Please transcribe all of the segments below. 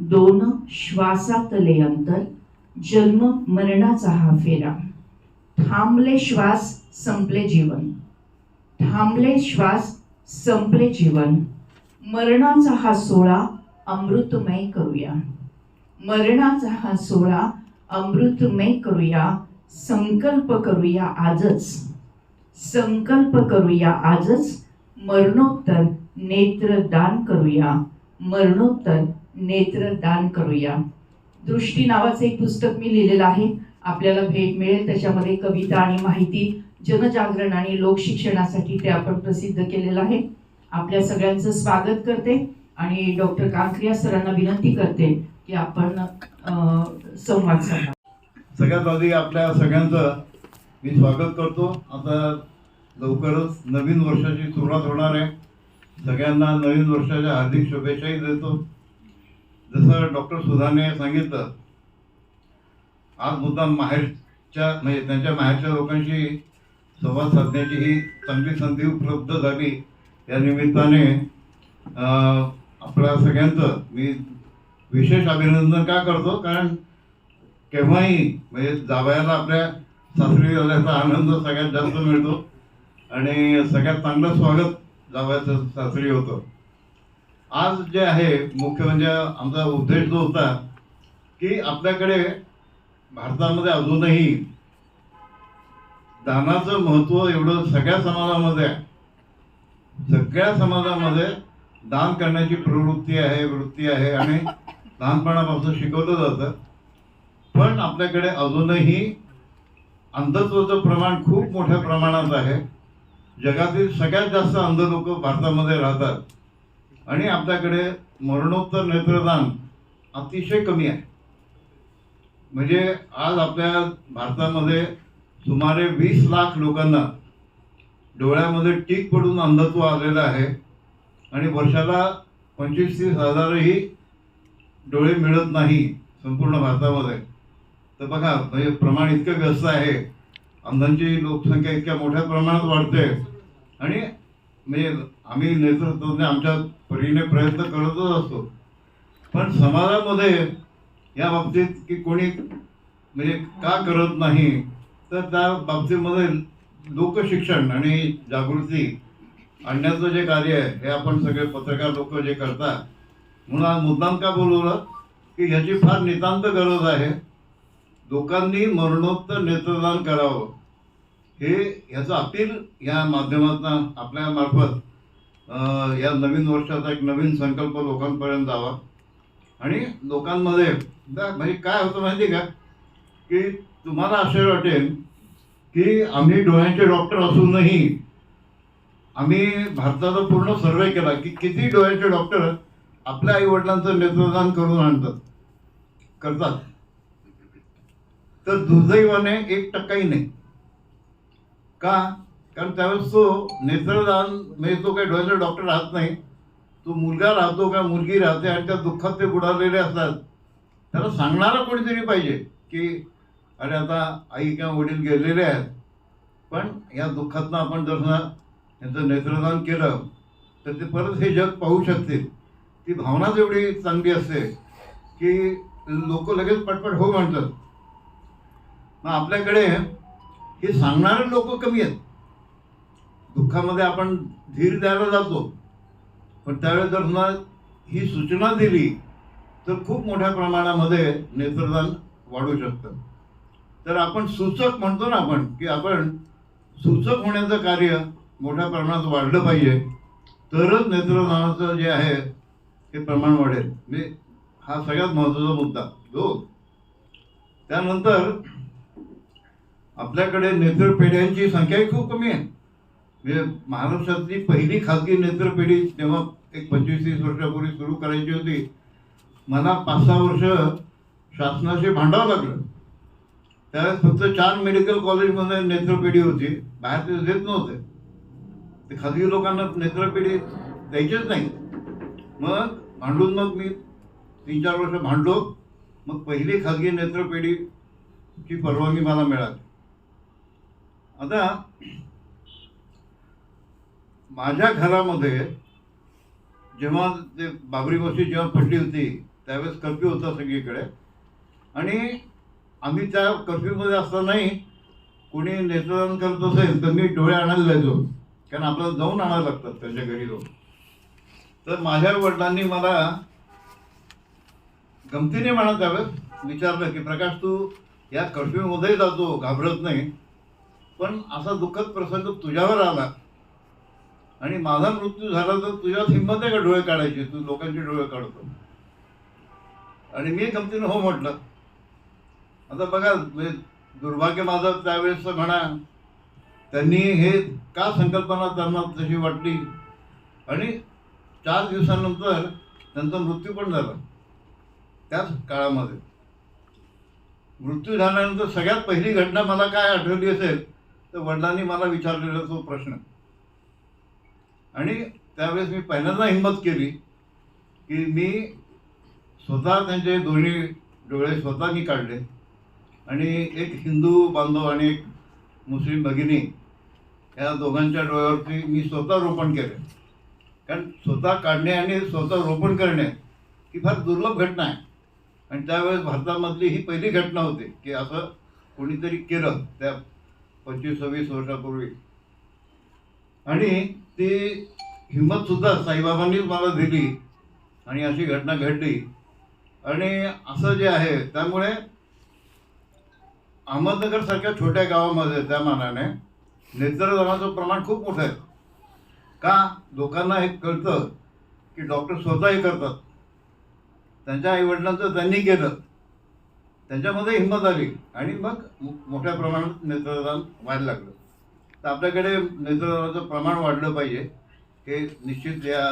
दोन श्वासातले अंतर, जन्म मरणाचा हा फेरा. थांबले श्वास संपले जीवन, थांबले श्वास संपले जीवन. मरणाचा हा सोहळा अमृतमय करूया, मरणाचा हा सोहळा अमृतमय करूया. संकल्प करूया आजच, संकल्प करूया आजच. मरणोत्तर नेत्रदान करूया, मरणोत्तर नेत्रदान करूया. दृष्टी नावाचं एक पुस्तक मी लिहिलेलं आहे, आपल्याला भेट मिळेल. त्याच्यामध्ये कविता आणि माहिती, जनजागरण आणि लोकशिक्षणासाठी ते आपण प्रसिद्ध केलेलं आहे. आपल्या सगळ्यांचं स्वागत करते आणि डॉक्टर कांकरिया सरांना विनंती करते की आपण संवाद साधा. सगळ्यात आधी आपल्या सगळ्यांचं मी स्वागत करतो. आता लवकरच नवीन वर्षाची सुरुवात होणार आहे. सगळ्यांना नवीन वर्षाच्या हार्दिक शुभेच्छाही देतो. जसं डॉक्टर सुधाने सांगितलं, आज मुद्दाम माहेरच्या म्हणजे त्यांच्या माहेरच्या लोकांशी संवाद साधण्याची ही चांगली संधी उपलब्ध झाली. या निमित्ताने आपल्या सगळ्यांचं मी विशेष अभिनंदन का करतो, कारण केव्हाही म्हणजे जावयाला आपल्या सासरी आल्याचा आनंद सगळ्यात जास्त मिळतो आणि सगळ्यात चांगलं स्वागत जावयाचं सासरी होतं. आज जे आहे मुख्य म्हणजे आमचा उद्देश जो होता की आपल्याकडे भारतामध्ये अजूनही दानाचं महत्त्व एवढं सगळ्या समाजामध्ये आहे. सगळ्या समाजामध्ये दान करण्याची प्रवृत्ती आहे, वृत्ती आहे आणि लहानपणापासून शिकवलं जातं. पण आपल्याकडे अजूनही अंधत्वाचं प्रमाण खूप मोठ्या प्रमाणात आहे. जगातील सगळ्यात जास्त अंध लोक भारतामध्ये राहतात आणि आपल्याकडे मरणोत्तर नेत्रदान अतिशय कमी आहे. म्हणजे आज आपल्या भारतामध्ये सुमारे 20 लाख लोकांना डोळ्यामध्ये टीक पडून अंधत्व आलेलं आहे आणि वर्षाला 25-30 हजारही डोळे मिळत नाही संपूर्ण भारतामध्ये. तर बघा म्हणजे प्रमाण इतकं व्यस्त आहे, अंधांची लोकसंख्या इतक्या मोठ्या प्रमाणात वाढते आणि म्हणजे आम्ही नेतृत्वाने आमच्या परीने प्रयत्न करतच असतो. पण समाजामध्ये या बाबतीत की कोणी म्हणजे का करत नाही, तर त्या बाबतीमध्ये लोकशिक्षण आणि जागृती आणण्याचं जे कार्य आहे हे आपण सगळे पत्रकार लोक जे करतात. म्हणून मुद्दाम का बोलवलं की ह्याची फार नितांत गरज आहे. लोकांनी मरणोत्तर नेत्रदान करावं हे ह्याचं अपील या माध्यमातून आपल्या मार्फत या नवीन वर्षाचा एक नवीन संकल्प लोकांपर्यंत जावा. आणि लोकांमध्ये म्हणजे काय होतं माहिती का, की तुम्हाला आश्चर्य वाटेल की आम्ही डोळ्यांचे डॉक्टर असूनही आम्ही भारताचा पूर्ण सर्वे केला की किती डोळ्यांचे डॉक्टर आपल्या आई वडिलांचं नेत्रदान करून करतात. तर दुर्दैवाने 1% नाही. का? कारण त्यावेळेस तो नेत्रदान म्हणजे तो काही डोळ्याचा डॉक्टर राहत नाही, तो मुलगा राहतो का मुलगी राहते आणि त्या दुःखात ते बुडालेले असतात. त्याला सांगणारा कोणीतरी पाहिजे की अरे आता आई किंवा वडील गेलेले आहेत, पण या दुःखातनं आपण जर यांचं नेत्रदान केलं तर ते परत हे जग पाहू शकतील. ती भावनाच एवढी चांगली असते की लोक लगेच पटपट हो म्हणतात. मग आपल्याकडे हे सांगणारे लोक कमी आहेत. दुःखामध्ये आपण धीर द्यायला जातो, पण त्यावेळेस जर ही सूचना दिली तर खूप मोठ्या प्रमाणामध्ये नेत्रदान वाढू शकतं. तर आपण सूचक म्हणतो ना आपण की आपण सूचक होण्याचं कार्य मोठ्या प्रमाणात वाढलं पाहिजे, तरच नेत्रदानाचं जे आहे ते प्रमाण वाढेल. म्हणजे हा सगळ्यात महत्त्वाचा मुद्दा जो. त्यानंतर आपल्याकडे नेत्रपेढ्यांची संख्याही खूप कमी आहे. म्हणजे महाराष्ट्रातली पहिली खाजगी नेत्रपेढी तेव्हा एक 25-30 वर्षापूर्वी सुरू करायची होती. मला 5-6 वर्ष शासनाशी भांडावं लागलं. त्यावेळेस फक्त 4 मेडिकल कॉलेजमध्ये नेत्रपेढी होती, बाहेर ते देत नव्हते. ते खाजगी लोकांना नेत्रपेढी द्यायचेच नाही. मग मग मी 3-4 वर्ष भांडलो. मग पहिली खाजगी नेत्रपेढीची परवानगी मला मिळाली. आता माझ्या घरामध्ये जेव्हा ते बाबरी मशीद जेव्हा पडली होती त्यावेळेस कर्फ्यू होता सगळीकडे, आणि आम्ही त्या कर्फ्यूमध्ये असतानाही कोणी नेत्रदान करत असेल तर मी डोळे आणायला जायचो, कारण आपल्याला जाऊन आणायला लागतात त्यांच्या घरी जाऊन. तर माझ्या वडिलांनी मला गमतीने म्हणत त्यावेळेस विचारलं की प्रकाश, तू या कर्फ्यूमध्ये जातो, घाबरत नाही, पण असा दुःखद प्रसंग तुझ्यावर आला आणि माझा मृत्यू झाला तर तुझ्यात हिंमत आहे का डोळे काढायची, तू लोकांचे डोळे काढतो? आणि मी गमतीने हो म्हटलं. आता बघा, म्हणजे दुर्भाग्य माझं त्यावेळेस म्हणा, त्यांनी हे का संकल्पना त्यांना तशी वाटली, आणि 4 दिवसानंतर त्यांचा मृत्यू पण झाला. त्याच काळामध्ये मृत्यू झाल्यानंतर सगळ्यात पहिली घटना मला काय आठवली असेल तर वडिलांनी मला विचारलेला तो प्रश्न. आणि त्यावेळेस मी पहिल्यांदा हिंमत केली की मी स्वतः त्यांचे दोन्ही डोळे स्वतः मी काढले, आणि एक हिंदू बांधव आणि एक मुस्लिम भगिनी या दोघांच्या डोळ्यावरती मी स्वतः रोपण केले. कारण स्वतः काढणे आणि स्वतः रोपण करणे ही फार दुर्लभ घटना आहे, आणि त्यावेळेस भारतामधली ही पहिली घटना होती की असं कोणीतरी केलं त्या 25-26 वर्षापूर्वी. आणि ती हिंमतसुद्धा साईबाबांनीच मला दिली, आणि अशी घटना घडली. आणि असं जे आहे त्यामुळे अहमदनगर सारख्या छोट्या गावामध्ये त्या मानाने नेत्रदानाचं प्रमाण खूप मोठं आहे. का? लोकांना हे कळतं की डॉक्टर स्वतः हे करतात, त्यांच्या आईवडिलांचं त्यांनी केलं, त्यांच्यामध्ये हिंमत आली, आणि मग मोठ्या प्रमाणात नेत्रदान व्हायला लागलं. तर आपल्याकडे नेत्रदानाचं प्रमाण वाढलं पाहिजे, हे निश्चित या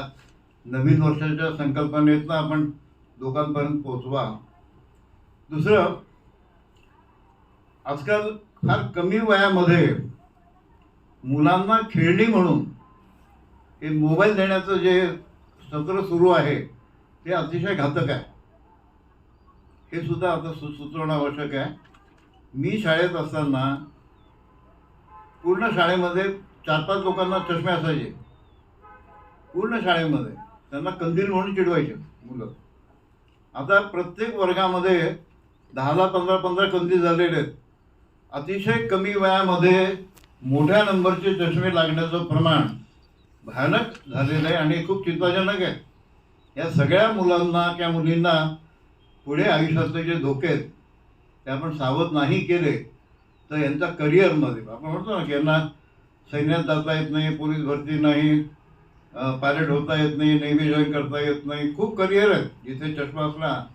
नवीन वर्षाच्या संकल्पनेतनं आपण लोकांपर्यंत पोहोचवा. दुसरं, आजकाल फार कमी वयामध्ये मुलांना खेळणी म्हणून हे मोबाईल देण्याचं जे सत्र सुरू आहे ते अतिशय घातक आहे. हे सुद्धा आता सुचवणं आवश्यक आहे. मी शाळेत असताना पूर्ण शाळेमध्ये 4-5 लोकांना चष्मे असायचे. पूर्ण शाळेमध्ये त्यांना कंदील म्हणून चिडवायचे मुलं. आता प्रत्येक वर्गामध्ये 10-15 कंदील झालेले आहेत. अतिशय कमी वयामध्ये मोठ्या नंबरचे चष्मे लागण्याचं प्रमाण भयानक झालेलं आहे, आणि खूप चिंताजनक आहे. या सगळ्या मुलांना किंवा मुलींना पुढे आयुष्यातले जे धोके आहेत ते आपण सावध नाही केले तर यांच्या करिअरमध्ये, आपण म्हणतो ना की यांना सैन्यात जाता येत नाही, पोलीस भरती नाही, पायलट होता येत नाही, नेव्ही जॉईन करता येत नाही, खूप करिअर आहेत. जिथे चष्मा असला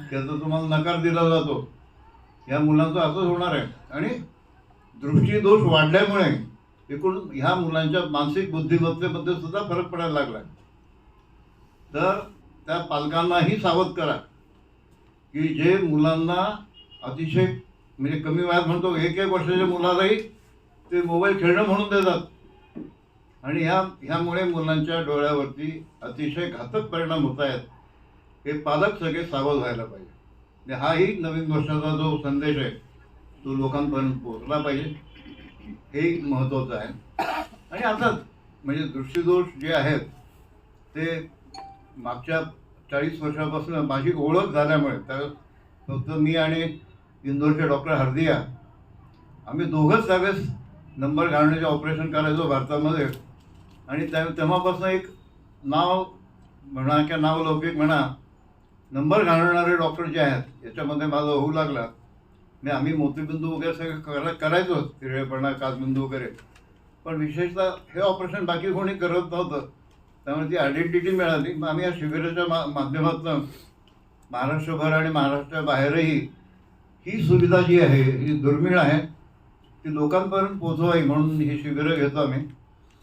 त्याचा तुम्हाला नकार दिला जातो. या मुलांचं असंच होणार आहे. आणि दृष्टीदोष वाढल्यामुळे एकूण ह्या मुलांच्या मानसिक बुद्धिमत्तेमध्ये सुद्धा फरक पडायला लागला. तर त्या पालकांनाही सावध करा की जे मुलांना अतिशय म्हणजे कमी वयात म्हणतो 1-1 वर्षाच्या मुलालाही ते मोबाईल खेळणं म्हणून देतात, आणि ह्यामुळे मुलांच्या डोळ्यावरती अतिशय घातक परिणाम होत आहेत. हे पालक सगळे सावध व्हायला पाहिजे. हाही नवीन वर्षाचा जो संदेश आहे तो लोकांपर्यंत पोहोचला पाहिजे, हे महत्त्वाचं आहे. आणि आता म्हणजे दृष्टीदोष जे आहेत ते मागच्या 40 वर्षापासून माझी ओळख झाल्यामुळे, तर फक्त मी आणि इंदोरचे डॉक्टर हरदिया आम्ही दोघंच त्यावेळेस नंबर घालण्याचे ऑपरेशन करायचो भारतामध्ये. आणि तेव्हापासून एक नाव म्हणा किंवा नावलौकिक म्हणा, नंबर घालणारे डॉक्टर जे आहेत याच्यामध्ये माझा होऊ लागला. आम्ही मोतीबिंदू वगैरे सगळं करायचो, तिरळेपणा, काचबिंदू वगैरे, पण विशेषतः हे ऑपरेशन बाकी कोणी करत नव्हतं. त्यामुळे ती आयडेंटिटी मिळाली. मग आम्ही या शिबिराच्या माध्यमातून महाराष्ट्रभर आणि महाराष्ट्राबाहेरही ही सुविधा जी आहे ही दुर्मिळ आहे ती लोकांपर्यंत पोहोचवावी म्हणून ही शिबिरं घेतो आम्ही.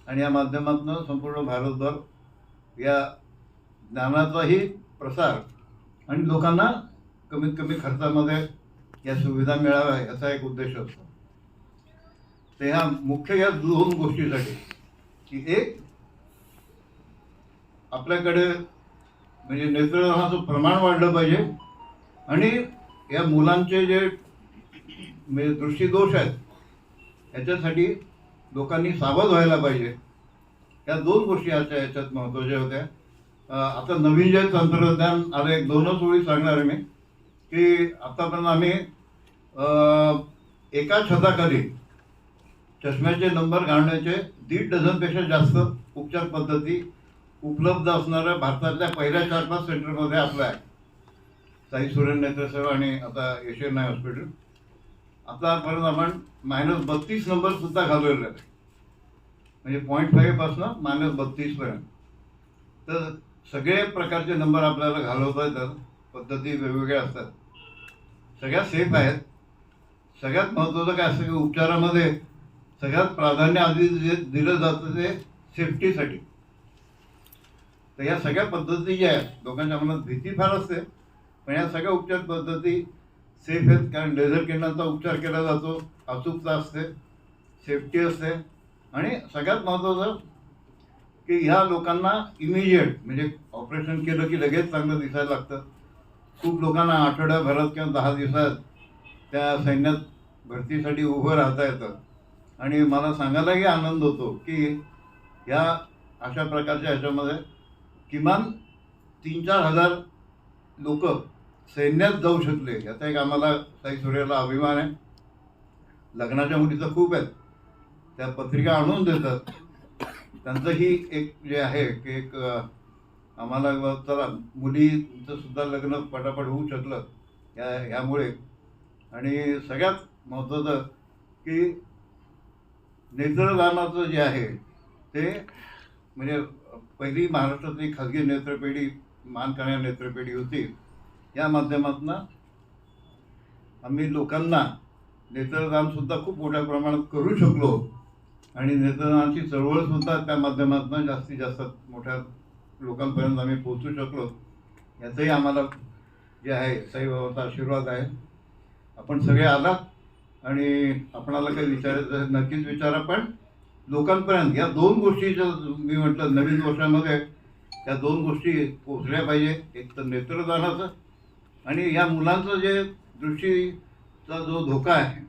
आणि या माध्यमातून संपूर्ण भारतभर या ज्ञानाचाही प्रसार आणि लोकांना कमीत कमी खर्चामध्ये या सुविधा मिळाव्या याचा एक उद्देश असतो. तर ह्या मुख्य या 2 गोष्टीसाठी की एक आपल्याकडे म्हणजे नेत्रदानाचं प्रमाण वाढलं पाहिजे, आणि या मुलांचे जे म्हणजे दृष्टीदोष आहेत याच्यासाठी लोकांनी सावध व्हायला पाहिजे. या 2 गोष्टी याच्यात महत्त्वाच्या होत्या. आता नवीन जे तंत्रज्ञान आलं, एक दोनच ओळी सांगणार आहे मी की आतापर्यंत आम्ही एका छताखाली चष्म्याचे नंबर घालण्याचे 1.5 डझनपेक्षा जास्त उपचार पद्धती उपलब्ध असणाऱ्या भारतातल्या पहिल्या 4-5 सेंटरमध्ये आपलं आहे. साई सुरेन नेत्रसेवा आणि आता एशियन आय हॉस्पिटल. आतापर्यंत आपण -32 नंबर सुद्धा घालवलेला आहे, म्हणजे 0.5 पासून -32 पर्यंत. तर सगळे प्रकारचे नंबर आपल्याला घालवता येतात. पद्धती वेगवेगळ्या असतात, सगळ्या सेफ आहेत. सगळ्यात महत्त्वाचं काय असतं की उपचारामध्ये सगळ्यात प्राधान्य आधी जे दिलं जातं ते सेफ्टीसाठी. तर या सगळ्या पद्धती ज्या आहेत, लोकांच्या मनात भीती फार असते, पण या सगळ्या उपचार पद्धती सेफ आहेत. कारण लेझर किरणांचा उपचार केला जातो, अचूकता असते, सेफ्टी असते, आणि सगळ्यात महत्त्वाचं की ह्या लोकांना इमिजिएट, म्हणजे ऑपरेशन केलं की लगेच चांगलं दिसायला लागतं. खूप लोकांना आठवड्याभरात किंवा 10 दिवसात त्या सैन्यात भरतीसाठी उभं राहता येतं. आणि मला सांगायलाही आनंद होतो की ह्या अशा प्रकारच्या ह्याच्यामध्ये किमान 3-4 हजार लोक सैन्यात जाऊ शकले, याचा एक आम्हाला साई सूर्याला अभिमान आहे. लग्नाच्या मुली तर खूप आहेत, त्या पत्रिका आणून देतात. त्यांचंही एक जे आहे की एक आम्हाला चला मुलीचं सुद्धा लग्न पटापट होऊ शकलं ह्यामुळे. आणि सगळ्यात महत्त्वाचं की नेत्रदानाचं जे आहे ते म्हणजे पहिली महाराष्ट्रातली खाजगी नेत्रपेढी मान कन्या नेत्रपेढी होती. या माध्यमातून आम्ही लोकांना नेत्रदानसुद्धा खूप मोठ्या प्रमाणात करू शकलो, आणि नेत्रदानाची चळवळसुद्धा त्या माध्यमातून जास्तीत जास्त मोठ्या लोकांपर्यंत आम्ही पोहोचू शकलो. याचंही आम्हाला जे आहे साईबाबांचा आशीर्वाद आहे. आपण सगळे आलात आणि आपणाला काही विचारायचं नक्कीच विचारा, पण लोकांपर्यंत या 2 गोष्टीच्या मी म्हटलं नवीन वर्षामध्ये त्या 2 गोष्टी पोचल्या पाहिजे. एक तर नेत्रदानाचं, आणि या मुलांचं जे दृष्टीचा जो धोका आहे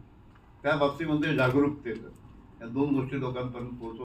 त्या बाबतीमध्ये जागरूकतेचं, या 2 गोष्टी लोकांपर्यंत पोहोचव.